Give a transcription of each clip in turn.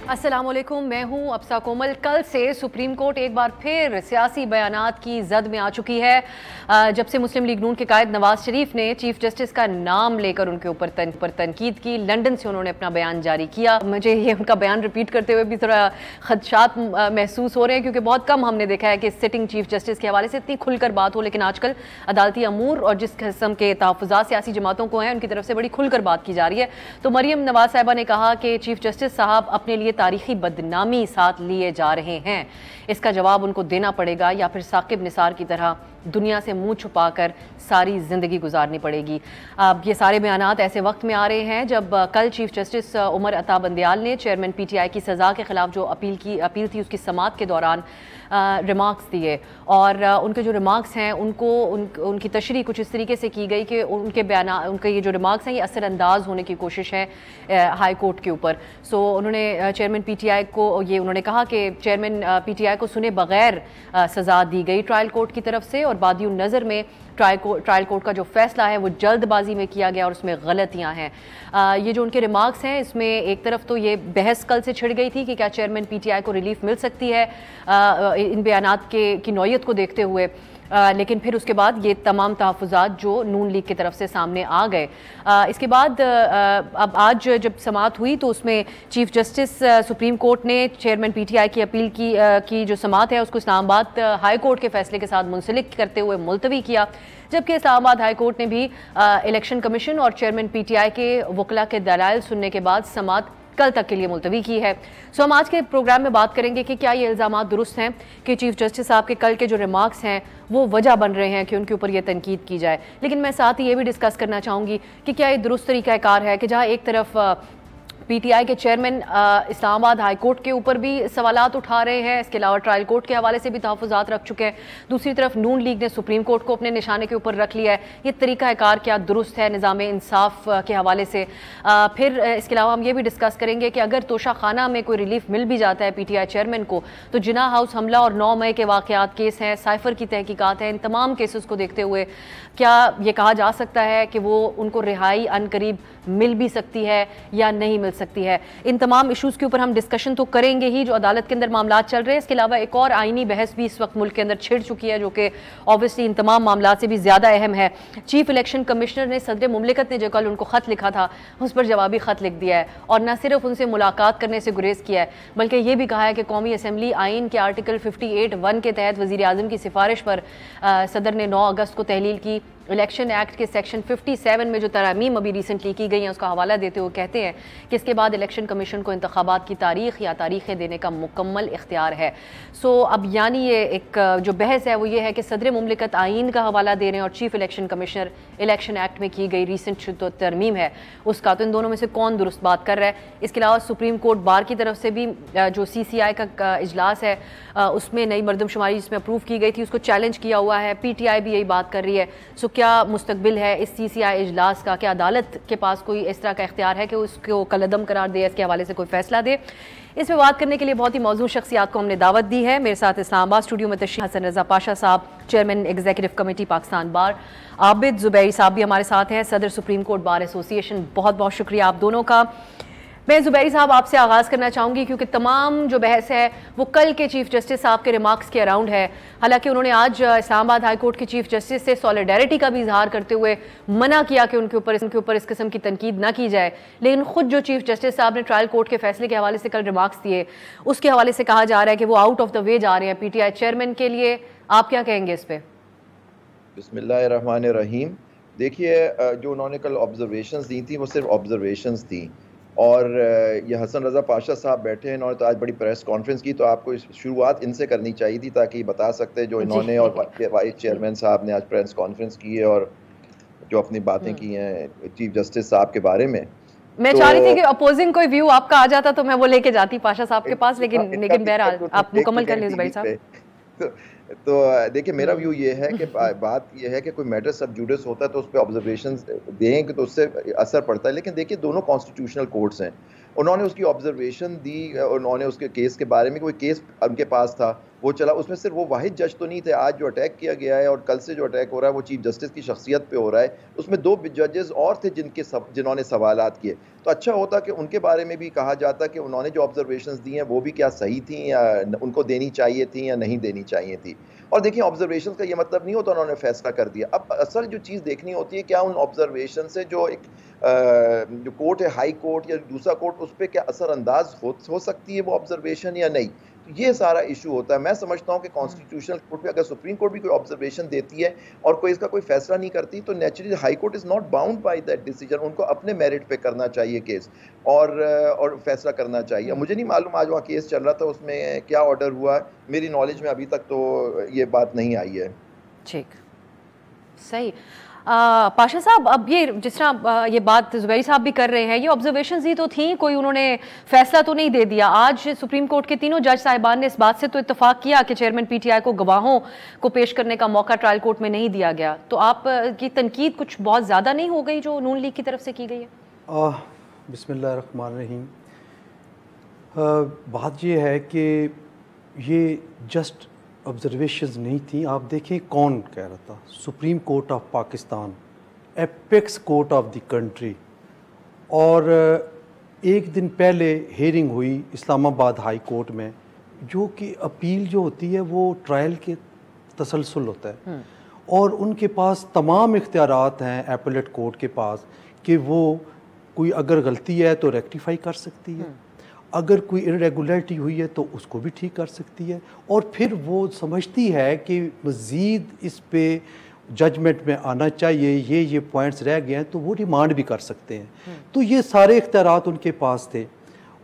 अस्सलामुअलैकुम, मैं हूं अप्सा कोमल। कल से सुप्रीम कोर्ट एक बार फिर सियासी बयानात की जद में आ चुकी है। जब से मुस्लिम लीग नून के कायद नवाज शरीफ ने चीफ जस्टिस का नाम लेकर उनके ऊपर तनकीद की, लंदन से उन्होंने अपना बयान जारी किया। मुझे ये उनका बयान रिपीट करते हुए भी थोड़ा खदशात महसूस हो रहे हैं, क्योंकि बहुत कम हमने देखा है कि सिटिंग चीफ जस्टिस के हवाले से इतनी खुलकर बात हो। लेकिन आजकल अदालती अमूर और जिस किस्म के तहफ़्फ़ुज़ात सियासी जमातों को हैं, उनकी तरफ से बड़ी खुलकर बात की जा रही है। तो मरियम नवाज साहिबा ने कहा कि चीफ जस्टिस साहब अपने लिए तारीखी बदनामी साथ लिए जा रहे हैं, इसका जवाब उनको देना पड़ेगा या फिर साकिब निसार की तरह दुनिया से मुंह छुपाकर सारी ज़िंदगी गुजारनी पड़ेगी। अब ये सारे बयानात ऐसे वक्त में आ रहे हैं जब कल चीफ जस्टिस उमर अता बंदयाल ने चेयरमैन पीटीआई की सज़ा के खिलाफ जो अपील थी उसकी समाअत के दौरान रिमार्क्स दिए। और उनके जो रिमार्क्स हैं उनकी तशरीह कुछ इस तरीके से की गई कि उनके ये जो रिमार्क्स हैं ये असरअंदाज होने की कोशिश है हाई कोर्ट के ऊपर। सो उन्होंने चेयरमैन पीटीआई को उन्होंने कहा कि चेयरमैन पीटीआई को सुने बगैर सज़ा दी गई ट्रायल कोर्ट की तरफ से, और बादियुन नज़र में ट्रायल कोर्ट का जो फैसला है वो जल्दबाजी में किया गया और उसमें गलतियां हैं। ये जो उनके रिमार्क्स हैं, इसमें एक तरफ तो ये बहस कल से छिड़ गई थी कि क्या चेयरमैन पीटीआई को रिलीफ मिल सकती है इन बयानात की नौयत को देखते हुए। लेकिन फिर उसके बाद ये तमाम तहफ़्फ़ुज़ात जो नून लीग की तरफ से सामने आ गए। इसके बाद अब आज जब समाअत हुई तो उसमें चीफ जस्टिस सुप्रीम कोर्ट ने चेयरमैन पीटीआई की अपील की जो समाअत है उसको इस्लामाबाद हाई कोर्ट के फैसले के साथ मुंसलिक करते हुए मुलतवी किया। जबकि इस्लामाबाद हाई कोर्ट ने भी इलेक्शन कमीशन और चेयरमैन पीटीआई के वकला के दलाइल सुनने के बाद समाअत कल तक के लिए मुलतवी की है। सो हम आज के प्रोग्राम में बात करेंगे कि क्या ये इल्ज़ामात दुरुस्त हैं कि चीफ जस्टिस साहब के कल के जो रिमार्क्स हैं वो वजह बन रहे हैं कि उनके ऊपर ये तनकीद की जाए। लेकिन मैं साथ ही ये भी डिस्कस करना चाहूँगी कि क्या ये दुरुस्त तरीक़ाकार है कि जहाँ एक तरफ पीटीआई के चेयरमैन इस्लामाबाद हाई कोर्ट के ऊपर भी सवालात उठा रहे हैं, इसके अलावा ट्रायल कोर्ट के हवाले से भी तहफ़्फ़ुज़ात रख चुके हैं, दूसरी तरफ नून लीग ने सुप्रीम कोर्ट को अपने निशाने के ऊपर रख लिया है। ये तरीक़ाकार क्या दुरुस्त है निज़ाम इंसाफ के हवाले से? फिर इसके अलावा हम ये भी डिस्कस करेंगे कि अगर तोशा खाना में कोई रिलीफ मिल भी जाता है पीटीआई चेयरमैन को, तो जिना हाउस हमला और 9 मई के वाक़यात केस हैं, साइफर की तहकीकात हैं, इन तमाम केसेस को देखते हुए क्या ये कहा जा सकता है कि वो उनको रिहाई अनकरीब मिल भी सकती है या नहीं मिल सकती है? इन तमाम इशूज़ के ऊपर हम डिस्कशन तो करेंगे ही जो अदालत के अंदर मामला चल रहे हैं। इसके अलावा एक और आईनी बहस भी इस वक्त मुल्क के अंदर छिड़ चुकी है जो कि ऑब्वियसली इन तमाम मामला से भी ज़्यादा अहम है। चीफ इलेक्शन कमिश्नर ने सदर मुमलिकत ने जो कल उनको ख़त लिखा था उस पर जवाबी ख़त लिख दिया है, और न सिर्फ उनसे मुलाकात करने से गुरेज किया है बल्कि ये भी कहा है कि कौमी असम्बली आइन के आर्टिकल 58(1) के तहत वज़ीर आज़म की सिफारिश पर सदर ने 9 अगस्त को तहलील की। इलेक्शन एक्ट के सेक्शन 57 में जो तरमीम अभी रिसेंटली की गई हैं उसका हवाला देते हुए कहते हैं कि इसके बाद इलेक्शन कमीशन को इंतखाबात की तारीख या तारीखें देने का मुकम्मल इख्तियार है। सो अब यानी ये एक जो बहस है वो ये है कि सदर मुमलिकत आइन का हवाला दे रहे हैं और chief election commissioner election act में की गई रिसेंट जो तरमीम है उसका। तो इन दोनों में से कौन दुरुस्त बात कर रहा है? इसके अलावा सुप्रीम कोर्ट बार की तरफ से भी जो CCI का इजलास है उसमें नई मरदमशुमारी जिसमें अप्रूव की गई थी उसको चैलेंज किया हुआ है। PTI भी यही बात कर रही है। सो क्या मुस्तकबिल है इस CCI इजलास का? क्या अदालत के पास कोई इस तरह का इख्तियार है कि उसको कलअदम करार दे, इसके हवाले से कोई फैसला दे? इस पर बात करने के लिए बहुत ही मौजूद शख्सियात को हमने दावत दी है। मेरे साथ इस्लामाबाद स्टूडियो में तशरीफ हसन रज़ा पाशा साहब, चेयरमैन एग्जीक्यूटिव कमेटी पाकिस्तान बार, आबिद ज़ुबैरी साहब भी हमारे साथ हैं, सदर सुप्रीम कोर्ट बार एसोसिएशन। बहुत बहुत शुक्रिया आप दोनों का। मैं ज़ुबैरी साहब आपसे आगाज़ करना चाहूँगी क्योंकि तमाम जो बहस है वो कल के चीफ जस्टिस साहब के रिमार्क्स के अराउंड है। हालांकि उन्होंने आज इस्लामाबाद हाई कोर्ट के चीफ जस्टिस से सॉलिडेरिटी का भी इजहार करते हुए मना किया कि उनके ऊपर इस किस्म की तनकीद ना की जाए। लेकिन खुद जो चीफ जस्टिस साहब ने ट्रायल कोर्ट के फैसले के हवाले से कल रिमार्क्स दिए उसके हवाले से कहा जा रहा है कि वो आउट ऑफ द वे जा रहे हैं PTI चेयरमैन के लिए। आप क्या कहेंगे इस पर? बिस्मिल्लाहिर्रहमानिर्रहीम। देखिए, जो उन्होंने कल ऑब्जर्वेशंस दी थी वो सिर्फ ऑब्जर्वेशंस थी, और ये हसन रज़ा पाशा साहब बैठे हैं, इन्होंने तो आज बड़ी प्रेस कॉन्फ्रेंस की, तो आपको शुरुआत इनसे करनी चाहिए थी ताकि बता सकते जो इन्होंने और वाइस चेयरमैन साहब ने आज प्रेस कॉन्फ्रेंस की है और जो अपनी बातें की हैं चीफ जस्टिस साहब के बारे में। मैं चाह रही थी कि अपोजिंग कोई व्यू आपका आ जाता तो मैं वो लेके जाती पाशा साहब के पास, लेकिन बहरहाल आप मुकम्मल कर लीजिए भाई साहब। तो देखिए, मेरा व्यू ये है कि बात ये है कि कोई मैटर सब जुडिस होता है तो उस पर ऑब्जर्वेशंस देंगे तो उससे असर पड़ता है। लेकिन देखिए, दोनों कॉन्स्टिट्यूशनल कोर्ट्स हैं, उन्होंने उसकी ऑब्जर्वेशन दी, उन्होंने उसके केस के बारे में, कोई केस उनके पास था, वो चला। उसमें सिर्फ वो वाहिद जज तो नहीं थे, आज जो अटैक किया गया है और कल से जो अटैक हो रहा है वो चीफ जस्टिस की शख्सियत पे हो रहा है, उसमें 2 जजेस और थे जिन्होंने सवालात किए। तो अच्छा होता कि उनके बारे में भी कहा जाता कि उन्होंने जो ऑब्जर्वेशंस दी हैं वो भी क्या सही थी या उनको देनी चाहिए थी या नहीं देनी चाहिए थी। और देखिए, ऑब्जर्वेशंस का ये मतलब नहीं होता उन्होंने फैसला कर दिया। अब असल जो चीज़ देखनी होती है, क्या उन ऑब्जर्वेशन से जो एक जो कोर्ट है, हाई कोर्ट या दूसरा कोर्ट, उस पर क्या असरअंदाज हो सकती है वो ऑब्जर्वेशन या नहीं। तो ये सारा इशू होता है। मैं समझता हूँ कि कॉन्स्टिट्यूशनल कोर्ट में अगर सुप्रीम कोर्ट भी कोई ऑब्जर्वेशन देती है और कोई इसका कोई फैसला नहीं करती, तो naturally high court is not bound by that decision. उनको अपने मेरिट पे करना चाहिए केस और फैसला करना चाहिए। मुझे नहीं मालूम आज वहाँ केस चल रहा था उसमें क्या ऑर्डर हुआ, मेरी नॉलेज में अभी तक तो ये बात नहीं आई है। ठीक, सही। पाशा साहब, अब ये जिस तरह ये बात जुबैरी साहब भी कर रहे हैं, ये ऑब्जर्वेशंस ही तो थी, कोई उन्होंने फैसला तो नहीं दे दिया। आज सुप्रीम कोर्ट के तीनों जज साहिबान ने इस बात से तो इत्तेफाक किया कि चेयरमैन पीटीआई को गवाहों को पेश करने का मौका ट्रायल कोर्ट में नहीं दिया गया। तो आप की तनकीद कुछ बहुत ज़्यादा नहीं हो गई जो नून लीग की तरफ से की गई है? बिस्मिल्लाहिर्रहमानिर्रहीम। बात ये है कि ये जस्ट ऑब्जर्वेशंस नहीं थी। आप देखें कौन कह रहा था, supreme court of Pakistan, apex court of the country. और एक दिन पहले हेयरिंग हुई इस्लामाबाद हाई कोर्ट में, जो कि अपील जो होती है वो ट्रायल के तसलसल होता है और उनके पास तमाम इख्तियारात हैं एपेलेट कोर्ट के पास कि वो कोई अगर गलती है तो रेक्टिफाई कर सकती है, अगर कोई इरेगुलरिटी हुई है तो उसको भी ठीक कर सकती है, और फिर वो समझती है कि मज़ीद इस पे जजमेंट में आना चाहिए, ये पॉइंट्स रह गए हैं, तो वो डिमांड भी कर सकते हैं। तो ये सारे इख्तियारात उनके पास थे।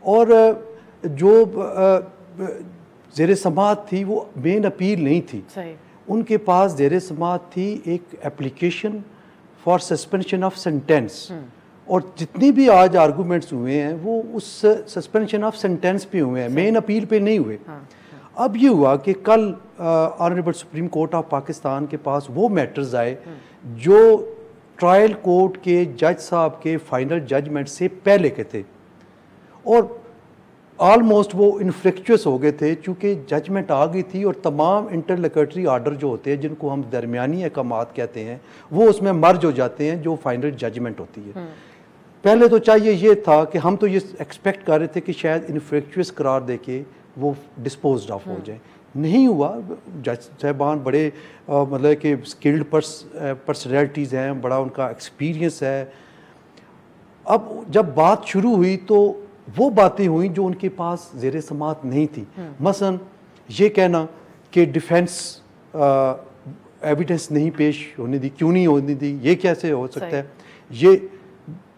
और जो ज़ेर समाअत थी वो मेन अपील नहीं थी, उनके पास ज़ेर समाअत थी एक application for suspension of sentence. और जितनी भी आज आर्गूमेंट्स हुए हैं वो उस सस्पेंशन ऑफ सेंटेंस पे हुए हैं, मेन अपील पे नहीं हुए। अब ये हुआ कि कल honourable supreme court of Pakistan के पास वो मैटर्स आए जो ट्रायल कोर्ट के जज साहब के फाइनल जजमेंट से पहले के थे और ऑलमोस्ट वो इनफ्लेक्चुअस हो गए थे, चूँकि जजमेंट आ गई थी और तमाम इंटरलोक्यूटरी आर्डर जो होते हैं जिनको हम दरमियानी अहकामात कहते हैं वो उसमें मर्ज हो जाते हैं जो फाइनल जजमेंट होती है। पहले तो चाहिए ये था कि हम तो ये एक्सपेक्ट कर रहे थे कि शायद इनफ्लेक्चुअस करार देके वो डिस्पोज्ड ऑफ हो जाए, नहीं हुआ। जज साहबान बड़े मतलब कि स्किल्ड पर्सनैलिटीज़ हैं, बड़ा उनका एक्सपीरियंस है। अब जब बात शुरू हुई तो वो बातें हुई जो उनके पास ज़ेर समाअत नहीं थी। मसलन ये कहना कि डिफेंस एविडेंस नहीं पेश होने दी, क्यों नहीं होने दी, ये कैसे हो सकता है,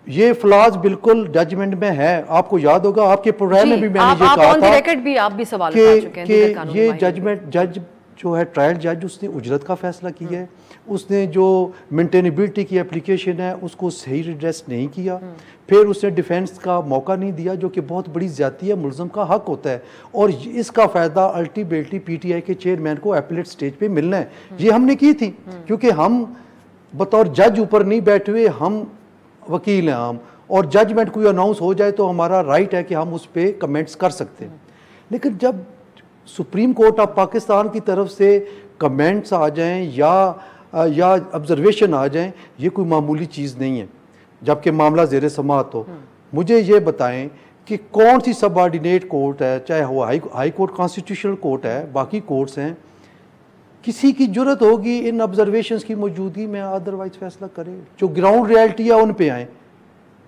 ये फ्लॉज बिल्कुल जजमेंट में है। आपको याद होगा आपके प्रोग्राम में भी मैंने ये कहा था कि ये जजमेंट जज जो है ट्रायल जज उसने उजरत का फैसला किया है, उसने जो मेंटेनेबिलिटी की एप्लीकेशन है उसको सही रिड्रेस नहीं किया, फिर उसने डिफेंस का मौका नहीं दिया जो कि बहुत बड़ी ज़्यादती है, मुलज़म का हक होता है और इसका फ़ायदा अल्टीमेटली पीटीआई के चेयरमैन को एपेलेट स्टेज पे मिलना है। ये हमने की थी क्योंकि हम बतौर जज ऊपर नहीं बैठे हुए, हम वकील हैं हम, और जजमेंट कोई अनाउंस हो जाए तो हमारा राइट है कि हम उस पर कमेंट्स कर सकते हैं। लेकिन जब सुप्रीम कोर्ट ऑफ पाकिस्तान की तरफ से कमेंट्स आ जाएं या ऑब्जर्वेशन आ जाएं, ये कोई मामूली चीज़ नहीं है जबकि मामला ज़ेर समाअत हो। मुझे ये बताएं कि कौन सी सबऑर्डिनेट कोर्ट है, चाहे वो हाई कोर्ट कॉन्स्टिट्यूशनल कोर्ट है, बाकी कोर्ट्स हैं, किसी की जरूरत होगी इन ऑब्जर्वेशंस की मौजूदगी में अदरवाइज फैसला करे। जो ग्राउंड रियलिटी है उन पे आए,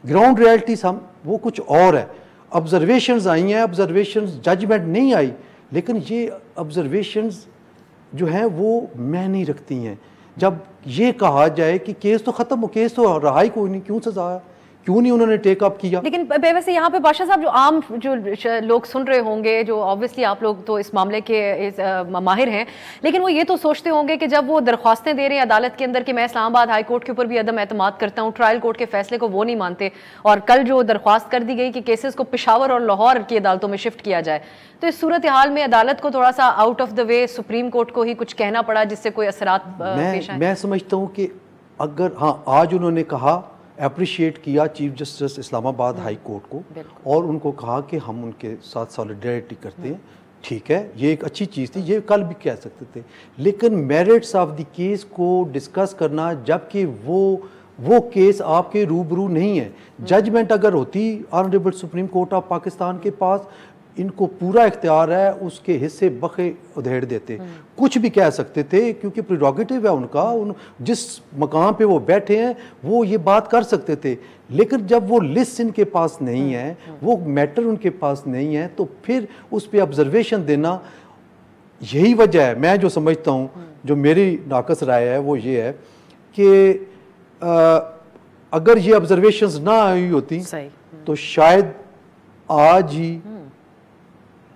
ग्राउंड रियलिटी हम वो कुछ और है। ऑब्जर्वेशंस आई हैं, ऑब्जर्वेशंस जजमेंट नहीं आई, लेकिन ये ऑब्जर्वेशंस जो हैं वो मायने रखती हैं। जब ये कहा जाए कि केस तो ख़त्म हो, केस तो रहा ही कोई नहीं, क्यों सजा, क्यों नहीं उन्होंने टेक अप किया। लेकिन वैसे यहाँ पे बादशाह साहब, जो आम जो लोग सुन रहे होंगे, जो ऑब्वियसली आप लोग तो इस मामले के माहिर हैं, लेकिन वो ये तो सोचते होंगे कि जब वो दरख्वास्तें दे रहे हैं अदालत के अंदर कि मैं इस्लामाबाद हाई कोर्ट के ऊपर भी अदम एतमाद करता हूँ, ट्रायल कोर्ट के फैसले को वो नहीं मानते, और कल जो दरख्वास्त कर दी गई कि केसेस को पेशावर और लाहौर की अदालतों में शिफ्ट किया जाए, तो इस सूरत हाल में अदालत को थोड़ा सा out of the way supreme court को ही कुछ कहना पड़ा जिससे कोई असरात पेश आए। मैं समझता हूँ कि अगर हाँ आज उन्होंने कहा, अप्रिशिएट किया chief justice Islamabad high court को और उनको कहा कि हम उनके साथ सॉलिडेरिटी करते हैं, ठीक है, ये एक अच्छी चीज़ थी, ये कल भी कह सकते थे, लेकिन मेरिट्स ऑफ द केस को डिस्कस करना जबकि वो केस आपके रूबरू नहीं है। जजमेंट अगर होती honourable supreme court of Pakistan के पास, इनको पूरा इख्तियार है, उसके हिस्से बखे उधेड़ देते, कुछ भी कह सकते थे, क्योंकि प्रेरोगेटिव है उनका, जिस मकाम पे वो बैठे हैं वो ये बात कर सकते थे। लेकिन जब वो लिस्ट इनके पास नहीं है, वो मैटर उनके पास नहीं है, तो फिर उस पर ऑब्जर्वेशन देना, यही वजह है। मैं जो समझता हूँ, जो मेरी नाकस राय है वो ये है कि अगर ये ऑब्जर्वेशंस ना आई होती तो शायद आज ही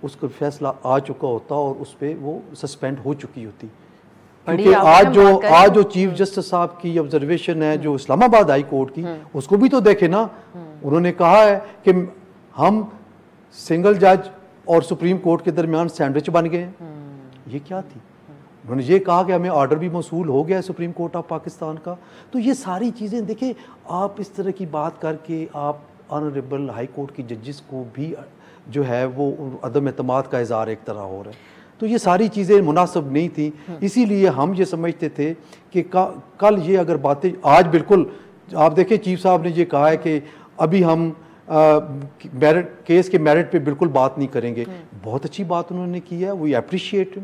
उसका फैसला आ चुका होता और उस पर वो सस्पेंड हो चुकी होती। क्योंकि आज जो चीफ जस्टिस साहब की ऑब्जर्वेशन है, जो इस्लामाबाद हाई कोर्ट की, उसको भी तो देखे ना। उन्होंने कहा है कि हम सिंगल जज और सुप्रीम कोर्ट के दरमियान सैंडविच बन गए हैं। ये क्या थी? उन्होंने ये कहा कि हमें ऑर्डर भी मौसूल हो गया है सुप्रीम कोर्ट ऑफ पाकिस्तान का। तो ये सारी चीज़ें देखिए, आप इस तरह की बात करके आप ऑनरेबल हाई कोर्ट की जजेस को भी जो है वो अदम एतमाद का इज़हार एक तरह हो रहा है। तो ये सारी चीज़ें मुनासिब नहीं थी, इसीलिए हम ये समझते थे कि कल ये अगर बातें आज बिल्कुल, आप देखें चीफ साहब ने ये कहा है कि अभी हम मेरिट केस के मेरिट पे बिल्कुल बात नहीं करेंगे। बहुत अच्छी बात उन्होंने की है, वी अप्रिशिएट।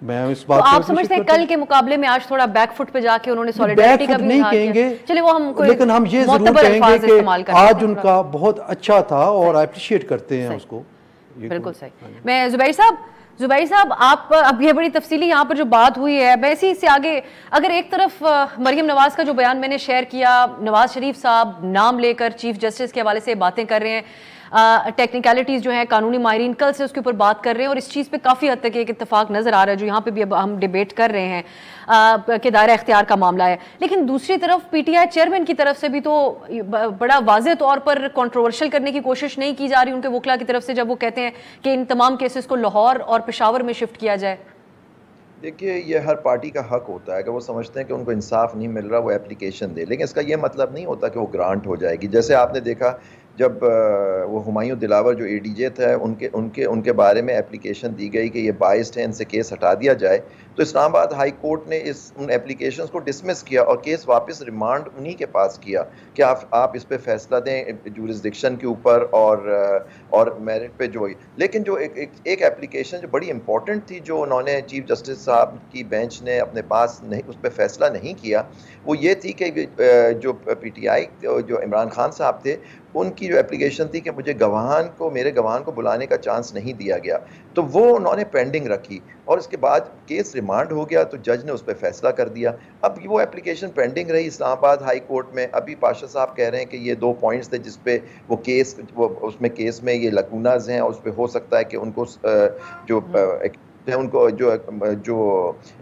मैं इस बात तो आप समझते हैं कल के मुकाबले में आज थोड़ा बैकफुट पे जाके उन्होंने सॉलिडारिटी का भी नहीं कहेंगे, चलिए वो हम लेकिन हम ये जरूर कहेंगे कि आज उनका बहुत अच्छा था और अप्रिशिएट करते हैं उसको। बिल्कुल सही। मैं जुबैर साहब आप अब ये बड़ी तफसीली यहाँ पर जो बात हुई है, मैं इसी से आगे अगर एक तरफ मरियम नवाज का जो बयान मैंने शेयर किया, नवाज शरीफ साहब नाम लेकर चीफ जस्टिस के हवाले से बातें कर रहे हैं, टेक्निकलिटीज़ जो है कानूनी माहिरीन कल से उसके ऊपर बात कर रहे हैं और इस चीज़ पे काफ़ी हद तक एक इत्तेफाक नज़र आ रहा है, जो यहाँ पे भी अब हम डिबेट कर रहे हैं कि दायरा इख्तियार का मामला है। लेकिन दूसरी तरफ पीटीआई चेयरमैन की तरफ से भी तो बड़ा वाज़ेह तौर पर कंट्रोवर्शियल करने की कोशिश नहीं की जा रही उनके वकला की तरफ से, जब वो कहते हैं कि इन तमाम केसेस को लाहौर और पेशावर में शिफ्ट किया जाए। देखिए, ये हर पार्टी का हक होता है, अगर वो समझते हैं कि उनको इंसाफ नहीं मिल रहा वो एप्लीकेशन दे, लेकिन इसका ये मतलब नहीं होता कि वो ग्रांट हो जाएगी। जैसे आपने देखा जब वो हुमायूं दिलावर जो एडीजे था, उनके बारे में एप्लीकेशन दी गई कि ये बाइस्ड है, इनसे केस हटा दिया जाए, तो इस्लामाबाद हाई कोर्ट ने उन एप्लीकेशंस को डिसमिस किया और केस वापस रिमांड उन्हीं के पास किया कि आप इस पे फैसला दें जुरिस्डिक्शन के ऊपर और मेरिट पे जो। लेकिन जो एक एप्लीकेशन जो बड़ी इंपॉर्टेंट थी, जो उन्होंने चीफ जस्टिस साहब की बेंच ने अपने पास नहीं उस पर फैसला नहीं किया, वो ये थी कि जो पीटीआई जो इमरान खान साहब थे, उनकी जो एप्लीकेशन थी कि मुझे मेरे गवाहान को बुलाने का चांस नहीं दिया गया, तो वो उन्होंने पेंडिंग रखी और इसके बाद केस रिमांड हो गया तो जज ने उस पर फैसला कर दिया। अब वो एप्लीकेशन पेंडिंग रही इस्लामाबाद हाई कोर्ट में। अभी पाशा साहब कह रहे हैं कि ये 2 पॉइंट्स थे जिस पे उसमें केस में ये लकूनाज हैं और उस पर हो सकता है कि उनको उनको जो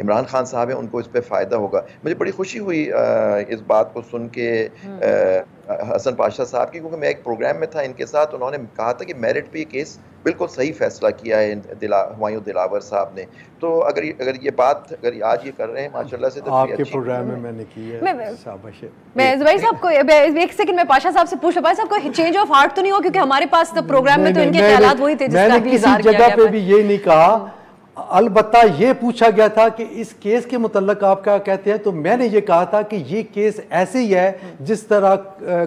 इमरान खान साहब हैं उनको इस पे फ़ायदा होगा। मुझे बड़ी खुशी हुई इस बात को सुन के हसन पाशा साहब की, क्योंकि मैं एक प्रोग्राम में था इनके साथ, उन्होंने कहा था कि मेरिट पे ये केस बिल्कुल सही फैसला किया है हुमायूं दिलावर साहब ने। तो अगर ये बात आज ये कर रहे हैं माशाल्लाह से, तो आपके प्रोग्राम में मैंने की है, शाबाश है। मैं जुबैर साहब को एक सेकंड में पाशा साहब से पूछ लूं, साहब कोई चेंज ऑफ हार्ट तो नहीं हो, क्योंकि हमारे पास तो प्रोग्राम में तो इनके ख्यालात वही थे जिसका भी इज़हार किया गया। जगह पे भी ये नहीं कहा, अलबत्ता ये पूछा गया था कि इस केस के मुतल्लक आप क्या कहते हैं, तो मैंने ये कहा था कि ये केस ऐसे ही है जिस तरह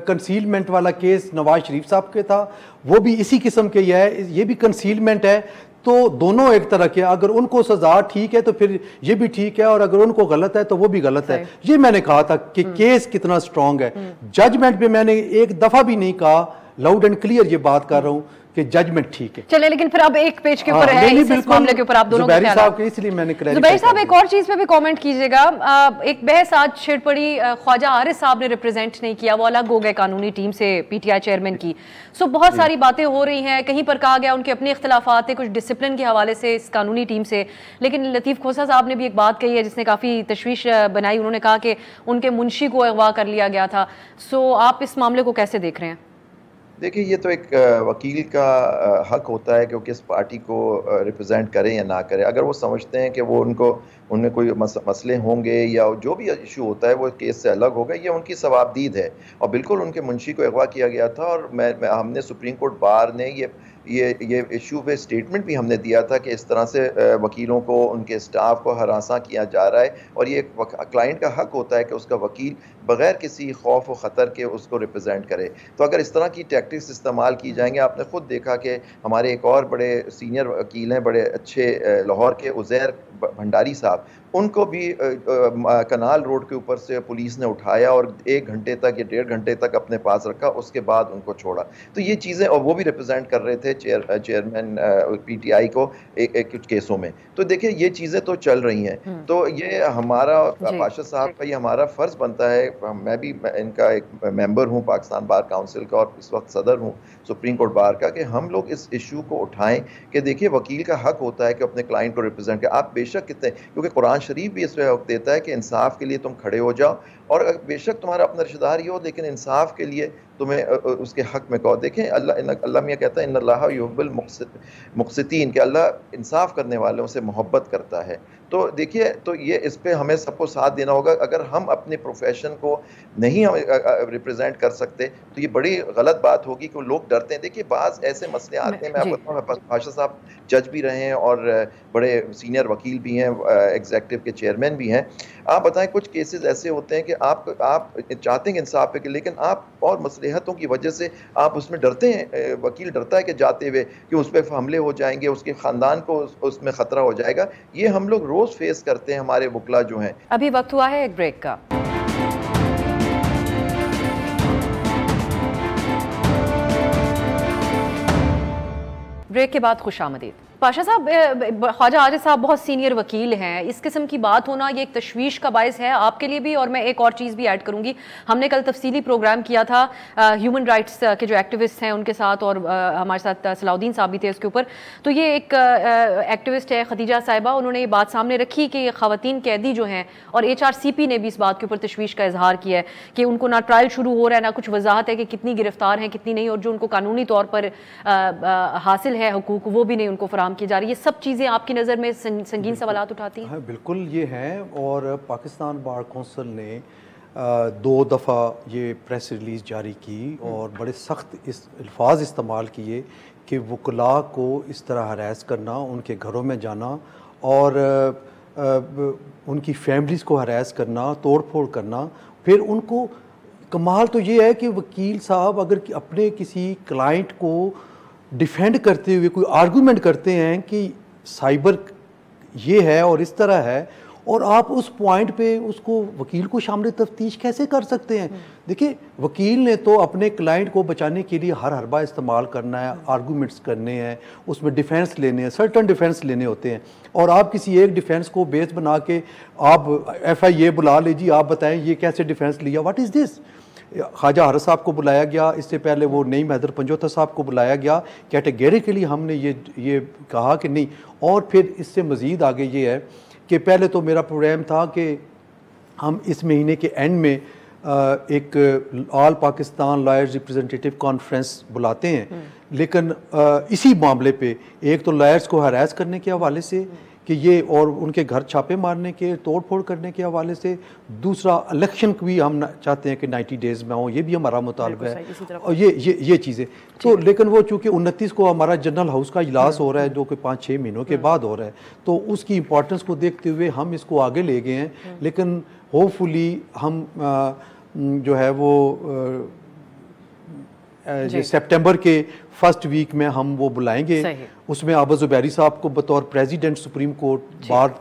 कंसीलमेंट वाला केस नवाज शरीफ साहब के था, वो भी इसी किस्म के ही है, ये भी कंसीलमेंट है। तो दोनों एक तरह के, अगर उनको सजा ठीक है तो फिर ये भी ठीक है, और अगर उनको गलत है तो वो भी गलत है। ये मैंने कहा था कि केस कितना स्ट्रांग है। जजमेंट पे मैंने एक दफा भी नहीं कहा, लाउड एंड क्लियर ये बात कर रहा हूँ कि जजमेंट ठीक है। चले, लेकिन फिर अब एक पेज के ऊपर है इस मामले के ऊपर आप दोनों के ख्याल, इसलिए मैंने जुबैर साहब एक और चीज पे भी कमेंट कीजिएगा। एक बहस आज छिड़ पड़ी, ख्वाजा आरिफ साहब ने रिप्रेजेंट नहीं किया, वो अलग हो गए कानूनी टीम से पीटीआई चेयरमैन की। सो बहुत सारी बातें हो रही हैं, कहीं पर कहा गया उनके अपने इख्तिलाफात थे कुछ डिसिप्लिन के हवाले से इस कानूनी टीम से, लेकिन लतीफ़ खोसा साहब ने भी एक बात कही है जिसने काफ़ी तशवीश बनाई। उन्होंने कहा कि उनके मुंशी को अगवा कर लिया गया था। सो आप इस मामले को कैसे देख रहे हैं? देखिए, ये तो एक वकील का हक होता है कि वो किस पार्टी को रिप्रेजेंट करें या ना करें। अगर वो समझते हैं कि उनमें कोई मसले होंगे या जो भी इशू होता है वो केस से अलग होगा, ये उनकी सवाबदीद है। और बिल्कुल उनके मुंशी को अगवा किया गया था और हमने सुप्रीम कोर्ट बार ने ये ये इशू पे स्टेटमेंट भी हमने दिया था कि इस तरह से वकीलों को, उनके स्टाफ को हरासा किया जा रहा है, और ये क्लाइंट का हक होता है कि उसका वकील बगैर किसी खौफ व ख़तर के उसको रिप्रेजेंट करे। तो अगर इस तरह की टैक्टिक्स इस्तेमाल की जाएंगे, आपने खुद देखा कि हमारे एक और बड़े सीनियर वकील हैं, बड़े अच्छे, लाहौर के उज़ैर भंडारी साहब, उनको भी कनाल रोड के ऊपर से पुलिस ने उठाया और 1 घंटे तक या 1.5 घंटे तक अपने पास रखा, उसके बाद उनको छोड़ा। तो ये चीज़ें, और वो भी रिप्रेजेंट कर रहे थे चेयरमैन PTI को कुछ केसों में। तो देखिए ये चीज़ें तो चल रही हैं। तो ये हमारा, पाशा साहब का ये हमारा फ़र्ज़ बनता है, मैं भी इनका एक मेंबर हूँ पाकिस्तान बार काउंसिल का, और इस वक्त सदर हूँ सुप्रीम कोर्ट बार का, कि हम लोग इस इशू को उठाएं कि देखिए वकील का हक होता है कि अपने क्लाइंट को रिप्रेजेंट करें। आप बेशक कितने, क्योंकि कुरान शरीफ भी इसमें हक देता है कि इंसाफ के लिए तुम खड़े हो जाओ, और बेशक तुम्हारा अपना रिश्तेदार ही हो, लेकिन इंसाफ के लिए तुम्हें उसके हक में कहो। देखें अल्लाह मियाँ कहता है इन्नल्लाह युहिब्बुल मुक़सितीन, कि अल्लाह इंसाफ करने वालों से मोहब्बत करता है। तो देखिए, तो ये इस पे हमें सबको साथ देना होगा। अगर हम अपने प्रोफेशन को नहीं हम रिप्रेजेंट कर सकते तो ये बड़ी गलत बात होगी कि लोग डरते हैं। देखिए बाज़ ऐसे मसले आते हैं, मैं आपको बताऊँ, पाशा साहब जज भी रहे हैं और बड़े सीनियर वकील भी हैं, एग्जीक्यूटिव के चेयरमैन भी हैं। आप बताएं, कुछ केसेस ऐसे होते हैं कि आप चाहते हैं इंसाफ पे, लेकिन आप और मसलहतों की वजह से आप उसमें डरते हैं, वकील डरता है कि जाते हुए कि उस पर हमले हो जाएंगे, उसके ख़ानदान को उसमें ख़तरा हो जाएगा। ये हम लोग रोज़ फेस करते हैं, हमारे वकला जो हैं। अभी वक्त हुआ है एक ब्रेक का। ब्रेक के बाद खुशामदीद। पाशा साहब, ख्वाजा आरिफ साहब बहुत सीनियर वकील हैं, इस किस्म की बात होना ये एक तशवीश का बायस है आपके लिए भी, और मैं एक और चीज़ भी ऐड करूंगी। हमने कल तफसीली प्रोग्राम किया था ह्यूमन राइट्स के जो एक्टिविस्ट हैं उनके साथ, और हमारे साथ सलाउद्दीन साहब भी थे उसके ऊपर। तो ये एक एक्टिविस्ट है खदीजा साहिबा, उन्होंने ये बात सामने रखी कि ख़वातीन कैदी जो हैं, और HRCP ने भी इस बात के ऊपर तशवीश का इजहार किया है कि उनको ना ट्रायल शुरू हो रहा है, ना कुछ वजाहत है कि कितनी गिरफ्तार हैं कितनी नहीं, और जो उनको कानूनी तौर पर हासिल है हुकूक वो भी नहीं उनको फराहम की जा रही। ये सब चीज़ें आपकी नज़र में संगीन सवालात उठाती हैं? हाँ बिल्कुल ये हैं, और पाकिस्तान बार कौंसिल ने 2 दफ़ा ये प्रेस रिलीज़ जारी की और बड़े सख्त इस अल्फाज इस्तेमाल किए कि वकला को इस तरह हरास करना, उनके घरों में जाना और उनकी फैमिलीज़ को हरास करना, तोड़ फोड़ करना। फिर उनको कमाल तो ये है कि वकील साहब अगर अपने किसी क्लाइंट को डिफेंड करते हुए कोई आर्गूमेंट करते हैं कि साइबर ये है और इस तरह है, और आप उस पॉइंट पे उसको वकील को शामिल तफ्तीश कैसे कर सकते हैं? देखिए वकील ने तो अपने क्लाइंट को बचाने के लिए हर हरबा इस्तेमाल करना है, आर्गूमेंट्स करने हैं, उसमें डिफेंस लेने हैं, सर्टन डिफेंस लेने होते हैं, और आप किसी एक डिफेंस को बेस बना के आप FIA बुला लीजिए, आप बताएं ये कैसे डिफेंस लिया, what is this? Khwaja Arif साहब को बुलाया गया, इससे पहले वो नईम हैदर पंजोता साहब को बुलाया गया, कैटेगरिकली हमने ये कहा कि नहीं। और फिर इससे मज़ीद आगे ये है कि पहले तो मेरा प्रोग्राम था कि हम इस महीने के एंड में एक all Pakistan lawyers representative conference बुलाते हैं, लेकिन इसी मामले पे एक तो लॉयर्स को हरास करने के हवाले से कि ये, और उनके घर छापे मारने के, तोड़ फोड़ करने के हवाले से, दूसरा इलेक्शन भी हम चाहते हैं कि 90 डेज़ में हो, ये भी हमारा मुतालबा है, और ये चीज़ें तो, लेकिन वो चूँकि 29 को हमारा जनरल हाउस का इजलास हो रहा है जो कि 5-6 महीनों के बाद हो रहा है, तो उसकी इम्पोर्टेंस को देखते हुए हम इसको आगे ले गए हैं। लेकिन होपफुली हम जो है वो सितंबर के फर्स्ट वीक में हम वो बुलाएंगे, उसमें आबा ज़ुबैरी साहब को बतौर प्रेसिडेंट सुप्रीम कोर्ट बार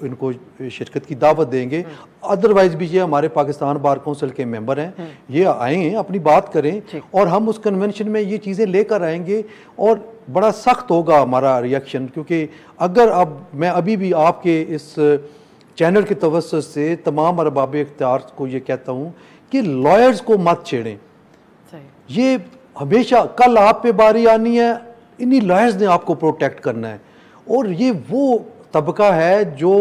इनको शिरकत की दावत देंगे। अदरवाइज भी ये हमारे पाकिस्तान बार काउंसिल के मेंबर हैं, ये आएँ अपनी बात करें, और हम उस कन्वेंशन में ये चीज़ें लेकर आएंगे, और बड़ा सख्त होगा हमारा रिएक्शन। क्योंकि अगर अब मैं अभी भी आपके इस चैनल की तवज्जो से तमाम अरबाब इख्तियार को ये कहता हूँ कि लॉयर्स को मत छेड़ें। ये हमेशा कल आप पे बारी आनी है, इन्हीं लॉयर्स ने आपको प्रोटेक्ट करना है, और ये वो तबका है जो